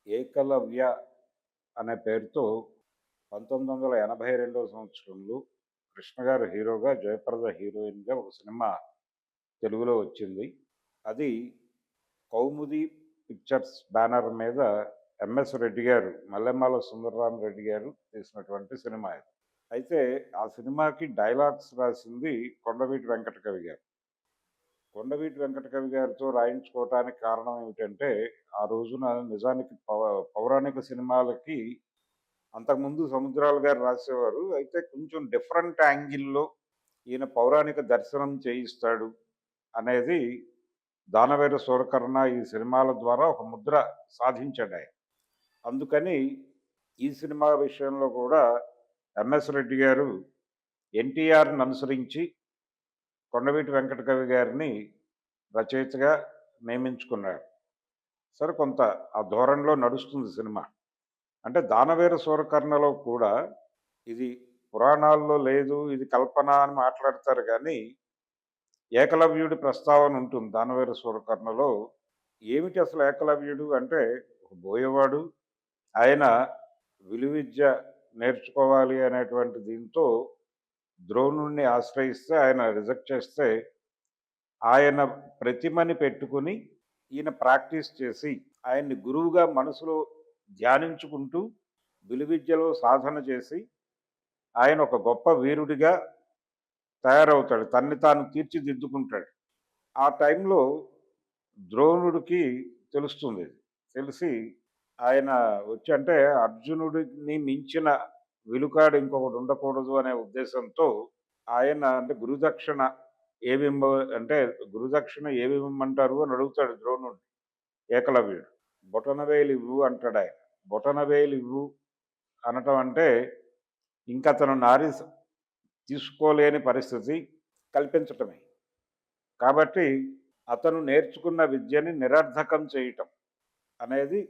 ఏకలవ్య అనే పేరుతో 1982 సంవత్సరంలో కృష్ణ గారు హీరోగా, జయప్రద హీరోయిన్‌గా ఒక సినిమా తెలుగులో వచ్చింది. అది కౌముది పిక్చర్స్ బ్యానర్ మీద ఎంఎస్ రెడ్డి గారు, మల్లెమాల సుందరరామరెడ్డి గారు తీసినటువంటి సినిమా ఇది. అయితే ఆ సినిమాకి డైలాగ్స్ రాసింది కొండవీటి వెంకట కవి గారు. కొండవీటి వెంకట కవి గారితో రాయించుకోవటానికి కారణం ఏమిటంటే, ఆ రోజున నిజానికి పౌరాణిక సినిమాలకి అంతకుముందు సముద్రాల గారు రాసేవారు. అయితే కొంచెం డిఫరెంట్ యాంగిల్‌లో ఈయన పౌరాణిక దర్శనం చేయిస్తాడు అనేది 'దానవేర సూరకర్ణ' ఈ సినిమాల ద్వారా ఒక ముద్ర సాధించాడాయన. అందుకని ఈ సినిమా విషయంలో కూడా ఎంఎస్ రెడ్డి గారు ఎన్టీఆర్‌ని అనుసరించి కొండవీటి వెంకట కవి గారిని రచయితగా నియమించుకున్నారు. సరే కొంత ఆ ధోరణిలో నడుస్తుంది సినిమా. అంటే 'దానవేర సూరకర్ణ'లో కూడా ఇది పురాణాల్లో లేదు, ఇది కల్పన అని మాట్లాడతారు గానీ, ఏకలవ్యుడి ప్రస్తావన ఉంటుంది 'దానవేర సూరకర్ణ'లో. ఏమిటి అసలు ఏకలవ్యుడు అంటే, ఒక బోయేవాడు. ఆయన విలువిద్య నేర్చుకోవాలి అనేటువంటి దీంతో ద్రోణుడిని ఆశ్రయిస్తే ఆయన రిజెక్ట్ చేస్తే, ఆయన ప్రతిమని పెట్టుకొని ఈయన ప్రాక్టీస్ చేసి, ఆయన్ని గురువుగా మనసులో ధ్యానించుకుంటూ విలువిద్యలో సాధన చేసి, ఆయన ఒక గొప్ప వీరుడిగా తయారవుతాడు. తన్ని తాను తీర్చిదిద్దుకుంటాడు. ఆ టైంలో ద్రోణుడికి తెలుస్తుంది ఇది. తెలిసి ఆయన వచ్చి అంటే అర్జునుడిని మించిన విలుకాడు ఇంకొకడు ఉండకూడదు అనే ఉద్దేశంతో ఆయన అంటే గురుదక్షిణ ఏమిమ్మ అంటే గురుదక్షిణ ఏమిమ్మంటారు అని అడుగుతాడు ద్రోణుడిని ఏకలవ్యుడు. బొటనవేలివ్వు అంటాడాయన. బొటనవేలివ్వు అనటం అంటే ఇంకతను తీసుకోలేని పరిస్థితి కల్పించటమే. కాబట్టి అతను నేర్చుకున్న విద్యని నిరర్ధకం చేయటం అనేది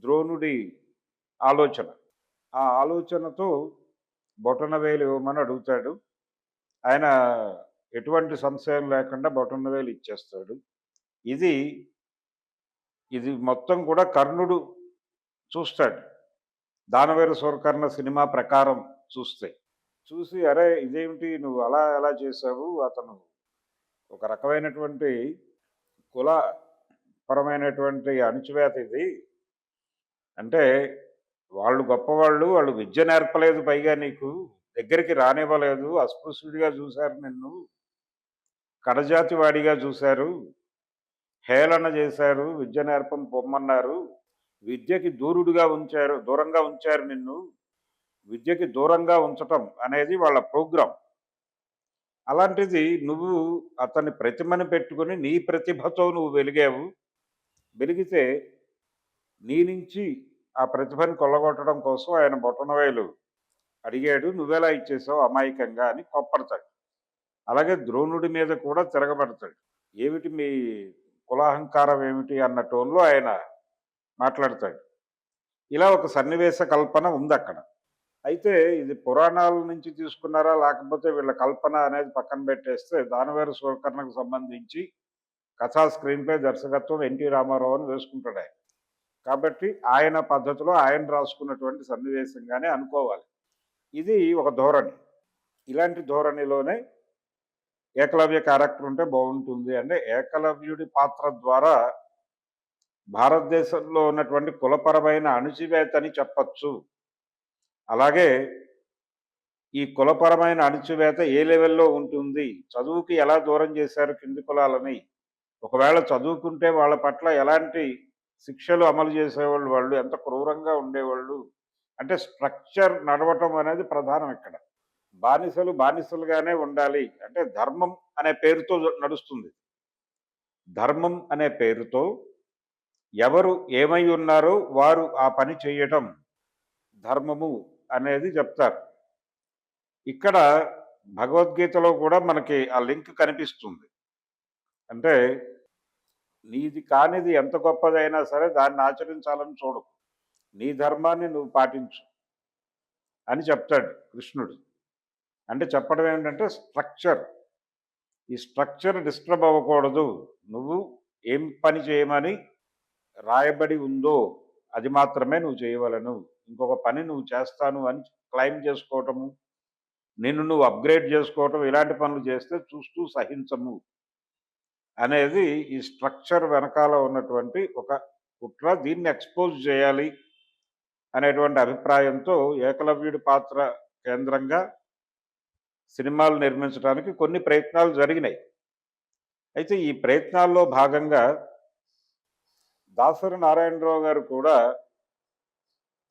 ద్రోణుడి ఆలోచన. ఆ ఆలోచనతో బొటనవేలు ఇవ్వమని అడుగుతాడు. ఆయన ఎటువంటి సంశయం లేకుండా బొటనవేలు ఇచ్చేస్తాడు. ఇది, ఇది మొత్తం కూడా కర్ణుడు చూస్తాడు. 'దానవేర సూరకర్ణ' సినిమా ప్రకారం చూస్తే. చూసి అరే! ఇదేమిటి నువ్వు అలా ఎలా చేశావు? అతను ఒక రకమైనటువంటి కుల పరమైనటువంటి అణచివేత ఇది. అంటే వాళ్ళు గొప్పవాళ్ళు. వాళ్ళు విద్య నేర్పలేదు పైగా నీకు. దగ్గరికి రానివ్వలేదు. అస్పృశ్యుడిగా చూశారు నిన్ను. కడజాతి వాడిగా చూశారు. హేళన చేశారు. విద్య పొమ్మన్నారు. విద్యకి దూరంగా ఉంచారు నిన్ను. విద్యకి దూరంగా ఉంచటం అనేది వాళ్ళ ప్రోగ్రామ్. అలాంటిది నువ్వు అతని ప్రతిమని పెట్టుకొని నీ ప్రతిభతో నువ్వు వెలిగావు. వెలిగితే నీ నుంచి ఆ ప్రతిభని కొల్లగొట్టడం కోసం ఆయన బొటనవేలు అడిగాడు. నువ్వెలా ఇచ్చేసావు అమాయకంగా అని కోప్పడతాడు. అలాగే ద్రోణుడి మీద కూడా తిరగబడతాడు. ఏమిటి మీ కులాహంకారం ఏమిటి అన్న టోన్‌లో ఆయన మాట్లాడతాడు. ఇలా ఒక సన్నివేశ కల్పన ఉందక్కడ. అయితే ఇది పురాణాల నుంచి తీసుకున్నారా? లేకపోతే వీళ్ళ కల్పన అనేది పక్కన పెట్టేస్తే 'దానవేర సూరకర్ణ'కు సంబంధించి కథా స్క్రీన్ ప్లే, దర్శకత్వం ఎన్టీ రామారావు అని వేసుకుంటాడాయన. కాబట్టి ఆయన పద్ధతిలో ఆయన రాసుకున్నటువంటి సన్నివేశంగానే అనుకోవాలి. ఇది ఒక ధోరణి. ఇలాంటి ధోరణిలోనే ఏకలవ్య క్యారెక్టర్ ఉంటే బావుంటుంది. అంటే ఏకలవ్యుడి పాత్ర ద్వారా భారతదేశంలో ఉన్నటువంటి కులపరమైన అణచివేతని చెప్పచ్చు. అలాగే ఈ కులపరమైన అణచివేత ఏ లెవెల్‌లో ఉంటుంది? చదువుకి ఎలా దూరం చేశారు కింది కులాలని? ఒకవేళ చదువుకుంటే వాళ్ళ పట్ల ఎలాంటి శిక్షలు అమలు చేసేవాళ్ళు వాళ్ళు? ఎంత క్రూరంగా ఉండేవాళ్ళు? అంటే స్ట్రక్చర్ నడవటం అనేది ప్రధానం ఇక్కడ. బానిసలు బానిసలుగానే ఉండాలి. అంటే ధర్మం అనే పేరుతో నడుస్తుంది. ధర్మం అనే పేరుతో ఎవరు ఏమై ఉన్నారో వారు ఆ పని చేయటం ధర్మము అనేది చెప్తారు. ఇక్కడ భగవద్గీతలో కూడా మనకి ఆ లింక్ కనిపిస్తుంది. అంటే నీది కానిది ఎంత గొప్పదైనా సరే దాన్ని ఆచరించాలని చూడకు. నీ ధర్మాన్ని నువ్వు పాటించు అని చెప్తాడు కృష్ణుడు. అంటే చెప్పడం ఏంటంటే స్ట్రక్చర్. ఈ స్ట్రక్చర్ డిస్టర్బ్ అవ్వకూడదు. నువ్వు ఏం పని చేయమని రాయబడి ఉందో అది మాత్రమే నువ్వు చేయవలెను. ఇంకొక పని నువ్వు చేస్తాను అని క్లెయిమ్ చేసుకోవటము, నిన్ను నువ్వు అప్‌గ్రేడ్ చేసుకోవటం ఇలాంటి పనులు చేస్తే చూస్తూ సహించము అనేది ఈ స్ట్రక్చర్ వెనకాల ఉన్నటువంటి ఒక కుట్ర. దీన్ని ఎక్స్‌పోజ్ చేయాలి అనేటువంటి అభిప్రాయంతో ఏకలవ్యుడి పాత్ర కేంద్రంగా సినిమాలు నిర్మించడానికి కొన్ని ప్రయత్నాలు జరిగినాయి. అయితే ఈ ప్రయత్నాల్లో భాగంగా దాసరి నారాయణరావు గారు కూడా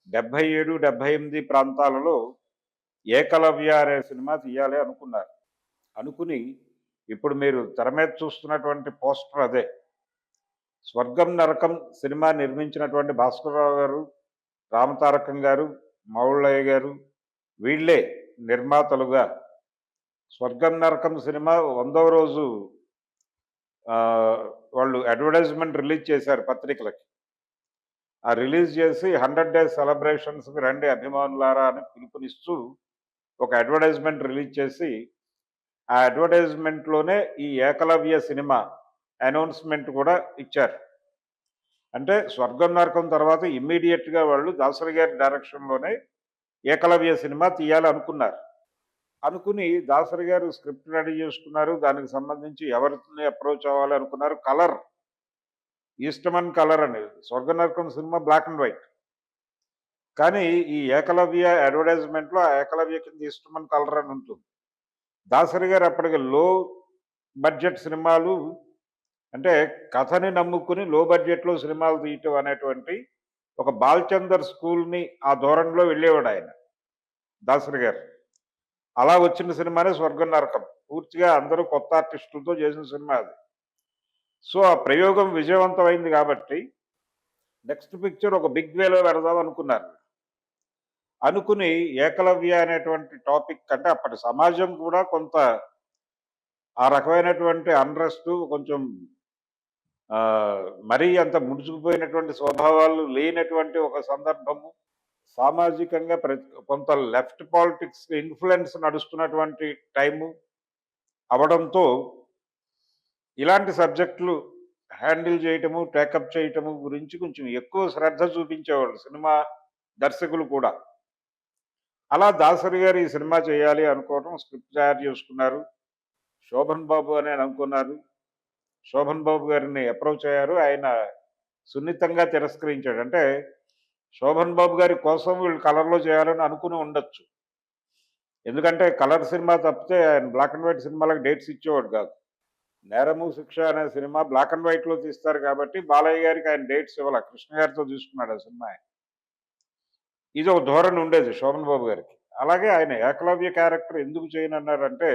77, 78 ప్రాంతాలలో 'ఏకలవ్య' అనే సినిమా తీయాలి అనుకున్నారు. అనుకుని ఇప్పుడు మీరు తెర మీద చూస్తున్నటువంటి పోస్టర్ అదే. 'స్వర్గం నరకం' సినిమా నిర్మించినటువంటి భాస్కరరావు గారు, రామతారకం గారు, మౌళ్ళయ్య గారు వీళ్ళే నిర్మాతలుగా 'స్వర్గం నరకం' సినిమా 100వ రోజు వాళ్ళు అడ్వర్టైజ్‌మెంట్ రిలీజ్ చేశారు పత్రికలకి. ఆ రిలీజ్ చేసి 100 డేస్ సెలబ్రేషన్స్‌కి రండి అభిమానులారా అని పిలుపునిస్తూ ఒక అడ్వర్టైజ్‌మెంట్ రిలీజ్ చేసి, ఆ అడ్వర్టైజ్‌మెంట్‌లోనే ఈ 'ఏకలవ్య' సినిమా అనౌన్స్‌మెంట్ కూడా ఇచ్చారు. అంటే 'స్వర్గం నరకం' తర్వాత ఇమ్మీడియేట్‌గా వాళ్ళు దాసరి గారి డైరెక్షన్‌లోనే 'ఏకలవ్య' సినిమా తీయాలనుకున్నారు. అనుకుని దాసరి గారు స్క్రిప్ట్ రెడీ చేసుకున్నారు. దానికి సంబంధించి ఎవరిని అప్రోచ్ అవ్వాలి అనుకున్నారు. కలర్, ఈస్ట్‌మన్ కలర్ అనేది. 'స్వర్గం నరకం' సినిమా బ్లాక్ అండ్ వైట్. కానీ ఈ 'ఏకలవ్య' అడ్వర్టైజ్‌మెంట్‌లో ఆ 'ఏకలవ్య' కింద ఈస్ట్‌మన్ కలర్ అని ఉంటుంది. దాసరి గారు అప్పటికి లో బడ్జెట్ సినిమాలు అంటే కథని నమ్ముకుని లో బడ్జెట్‌లో సినిమాలు తీయటం అనేటువంటి ఒక బాలచందర్ స్కూల్‌ని ఆ ధోరణిలో వెళ్ళేవాడాయన దాసరి గారు. అలా వచ్చిన సినిమానే 'స్వర్గం నరకం'. పూర్తిగా అందరూ కొత్త ఆర్టిస్టులతో చేసిన సినిమా అది. సో, ఆ ప్రయోగం విజయవంతమైంది కాబట్టి నెక్స్ట్ పిక్చర్ ఒక బిగ్ వేలో పెడదాం అనుకున్నారు. అనుకుని 'ఏకలవ్య' అనేటువంటి టాపిక్ అంటే అప్పటి సమాజం కూడా కొంత ఆ రకమైనటువంటి అన్రెస్ట్ కొంచెం మరీ అంత ముడుచుకుపోయినటువంటి స్వభావాలు లేనటువంటి ఒక సందర్భము. సామాజికంగా కొంత లెఫ్ట్ పాలిటిక్స్ ఇన్‌ఫ్లూయెన్స్ నడుస్తున్నటువంటి టైము అవ్వడంతో ఇలాంటి సబ్జెక్టులు హ్యాండిల్ చేయటము, టేకప్ చేయటము గురించి కొంచెం ఎక్కువ శ్రద్ధ చూపించేవాళ్ళు సినిమా దర్శకులు కూడా. అలా దాసరి గారు ఈ సినిమా చేయాలి అనుకోవడం, స్క్రిప్ట్ తయారు చేసుకున్నారు. శోభన్ బాబు అని అనుకున్నారు. శోభన్ బాబు గారిని అప్రోచ్ అయ్యారు. ఆయన సున్నితంగా తిరస్కరించాడు. అంటే శోభన్ బాబు గారి కోసం వీళ్ళు కలర్‌లో చేయాలని అనుకుని ఉండొచ్చు. ఎందుకంటే కలర్ సినిమా తప్పితే ఆయన బ్లాక్ అండ్ వైట్ సినిమాలకు డేట్స్ ఇచ్చేవాడు కాదు. 'నేరము శిక్ష' అనే సినిమా బ్లాక్ అండ్ వైట్‌లో తీస్తారు కాబట్టి బాలయ్య గారికి ఆయన డేట్స్ ఇవ్వల. కృష్ణ గారితో తీసుకున్నాడు ఆ సినిమా ఆయన. ఇది ఒక ధోరణి ఉండేది శోభన్ బాబు గారికి. అలాగే ఆయన 'ఏకలవ్య' క్యారెక్టర్ ఎందుకు చేయనన్నారంటే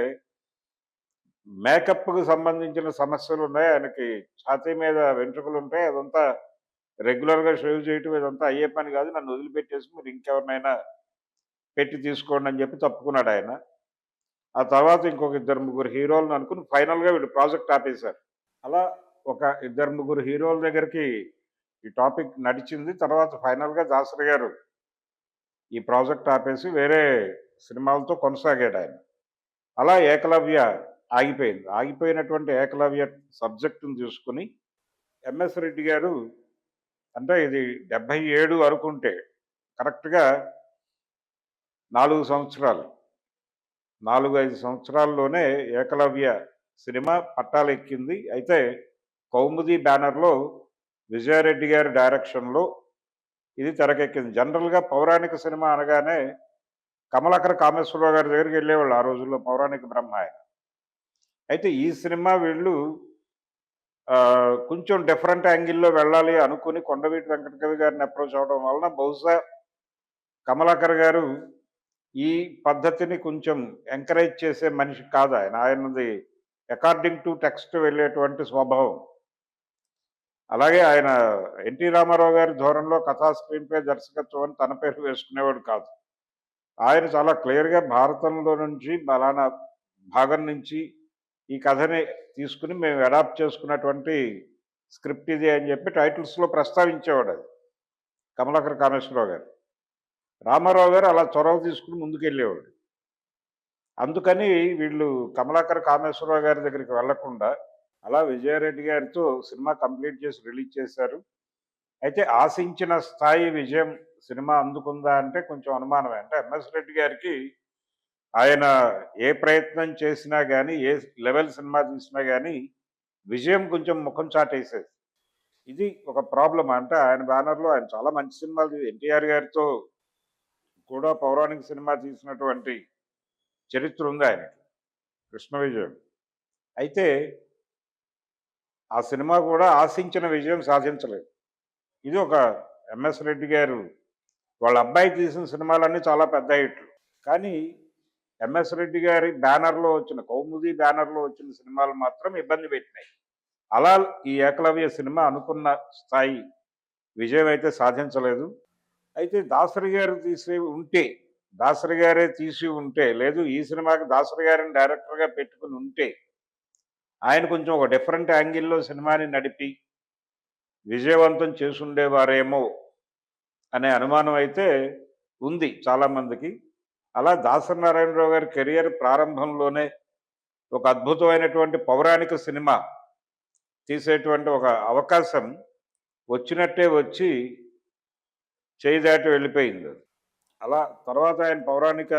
మేకప్‌కి సంబంధించిన సమస్యలున్నాయి. ఆయనకి ఛాతీ మీద వెంట్రుకలుంటాయి. అదంతా రెగ్యులర్‌గా షేవ్ చేయటం ఇదంతా అయ్యే పని కాదు. నన్ను వదిలిపెట్టేసి మీరు ఇంకెవరినైనా పెట్టి తీసుకోండి అని చెప్పి తప్పుకున్నాడాయన. ఆ తర్వాత ఇంకొక ఇద్దరు ముగ్గురు హీరోలను అనుకుని ఫైనల్‌గా వీళ్ళు ప్రాజెక్ట్ ఆపేశారు. అలా ఒక ఇద్దరు ముగ్గురు హీరోల దగ్గరికి ఈ టాపిక్ నడిచింది. తర్వాత ఫైనల్‌గా దాసరి గారు ఈ ప్రాజెక్ట్ ఆపేసి వేరే సినిమాలతో కొనసాగాడాయన. అలా 'ఏకలవ్య' ఆగిపోయింది. ఆగిపోయినటువంటి 'ఏకలవ్య' సబ్జెక్ట్‌ని తీసుకొని ఎంఎస్ రెడ్డి గారు అంటే ఇది 77 అనుకుంటే కరెక్ట్‌గా 4 సంవత్సరాలు. 4, 5 సంవత్సరాల్లోనే 'ఏకలవ్య' సినిమా పట్టాలెక్కింది. అయితే కౌముది బ్యానర్‌లో విజయారెడ్డి గారి డైరెక్షన్‌లో ఇది తెరకెక్కింది. జనరల్‌గా పౌరాణిక సినిమా అనగానే కమలాకర కామేశ్వరరావు గారి దగ్గరికెళ్ళేవాళ్ళు ఆ రోజుల్లో పౌరాణిక బ్రహ్మ ఆయన. అయితే ఈ సినిమా వీళ్ళు కొంచెం డిఫరెంట్ యాంగిల్‌లో వెళ్ళాలి అనుకుని కొండవీటి వెంకట కవి గారిని అప్రోచ్ అవ్వడం వలన బహుశా కమలాకర్ గారు ఈ పద్ధతిని కొంచెం ఎంకరేజ్ చేసే మనిషి కాదాయన. ఆయనది అకార్డింగ్ టు టెక్స్ట్ వెళ్ళేటువంటి స్వభావం. అలాగే ఆయన 'ఎన్టీ రామారావు' గారి ధోరణిలో కథా స్క్రీన్ ప్లే దర్శకత్వం అని తన పేరు వేసుకునేవాడు కాదు. ఆయన చాలా క్లియర్‌గా భారతంలో నుంచి పలానా భాగం నుంచి ఈ కథని తీసుకొని మేము అడాప్ట్ చేసుకున్నటువంటి స్క్రిప్ట్ ఇది అని చెప్పి టైటిల్స్‌లో ప్రస్తావించేవాడది. కమలాకర కామేశ్వరరావు గారు. రామారావు గారు అలా చొరవ తీసుకొని ముందుకెళ్ళేవాడు. అందుకని వీళ్ళు కమలాకర కామేశ్వరరావు గారి దగ్గరికి వెళ్ళకుండా అలా విజయారెడ్డి గారితో సినిమా కంప్లీట్ చేసి రిలీజ్ చేశారు. అయితే ఆశించిన స్థాయి విజయం సినిమా అందుకుందా అంటే కొంచెం అనుమానమే. అంటే ఎంఎస్ రెడ్డి గారికి ఆయన ఏ ప్రయత్నం చేసినా గాని, ఏ లెవెల్ సినిమా తీసినా గాని విజయం కొంచెం ముఖం చాటేసేది. ఇది ఒక ప్రాబ్లమ్. అంటే ఆయన బ్యానర్‌లో ఆయన చాలా మంచి సినిమాలు ఎన్టీఆర్ గారితో కూడా పౌరాణిక సినిమా తీసినటువంటి చరిత్ర ఉంది ఆయనకి. 'కృష్ణ విజయం.' అయితే ఆ సినిమా కూడా ఆశించిన విజయం సాధించలేదు. ఇది ఒక ఎంఎస్ రెడ్డి గారు వాళ్ళ అబ్బాయి తీసిన సినిమాలన్నీ చాలా పెద్ద హిట్లు. కానీ ఎంఎస్ రెడ్డి గారి బ్యానర్‌లో వచ్చిన 'కౌముది' బ్యానర్‌లో వచ్చిన సినిమాలు మాత్రం ఇబ్బంది పెట్టినాయి. అలా ఈ 'ఏకలవ్య' సినిమా అనుకున్న స్థాయి విజయం అయితే సాధించలేదు. అయితే దాసరి గారు దాసరి గారే తీసి ఉంటే, లేదు ఈ సినిమాకి దాసరి గారిని డైరెక్టర్‌గా పెట్టుకొని ఉంటే, ఆయన కొంచెం ఒక డిఫరెంట్ యాంగిల్‌లో సినిమాని నడిపి విజయవంతం చేసుండేవారేమో అనే అనుమానం అయితే ఉంది చాలామందికి. అలా దాసరి నారాయణరావు గారి కెరియర్ ప్రారంభంలోనే ఒక అద్భుతమైనటువంటి పౌరాణిక సినిమా తీసేటువంటి ఒక అవకాశం వచ్చినట్టే వచ్చి చేయి దాటి వెళ్ళిపోయింది. అలా తర్వాత ఆయన పౌరాణిక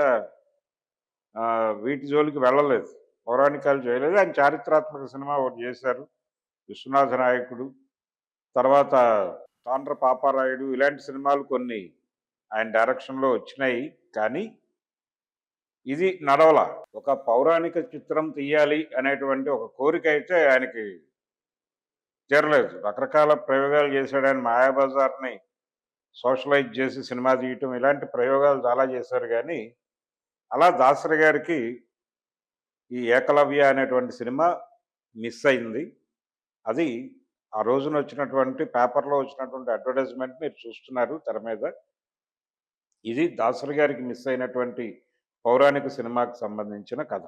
వీటి జోలికి వెళ్ళలేదు. పౌరాణికాలు చేయలేదు. ఆయన చారిత్రాత్మక సినిమా ఒకటి చేశారు. 'విశ్వనాథ నాయకుడు'. తర్వాత 'తాండ్ర పాపారాయుడు' ఇలాంటి సినిమాలు కొన్ని ఆయన డైరెక్షన్‌లో వచ్చినాయి. కానీ ఇది నడవల. ఒక పౌరాణిక చిత్రం తీయాలి అనేటువంటి ఒక కోరిక అయితే ఆయనకి తీరలేదు. రకరకాల ప్రయోగాలు చేశాడు ఆయన. 'మాయాబజార్‌ని' సోషలైజ్ చేసి సినిమా తీయటం ఇలాంటి ప్రయోగాలు చాలా చేశారు గానీ, అలా దాసరి గారికి ఈ 'ఏకలవ్య' అనేటువంటి సినిమా మిస్ అయింది. అది ఆ రోజున వచ్చినటువంటి పేపర్‌లో వచ్చినటువంటి అడ్వర్టైజ్‌మెంట్ మీరు చూస్తున్నారు తెర మీద. ఇది దాసరి గారికి మిస్ అయినటువంటి పౌరాణిక సినిమాకి సంబంధించిన కథ.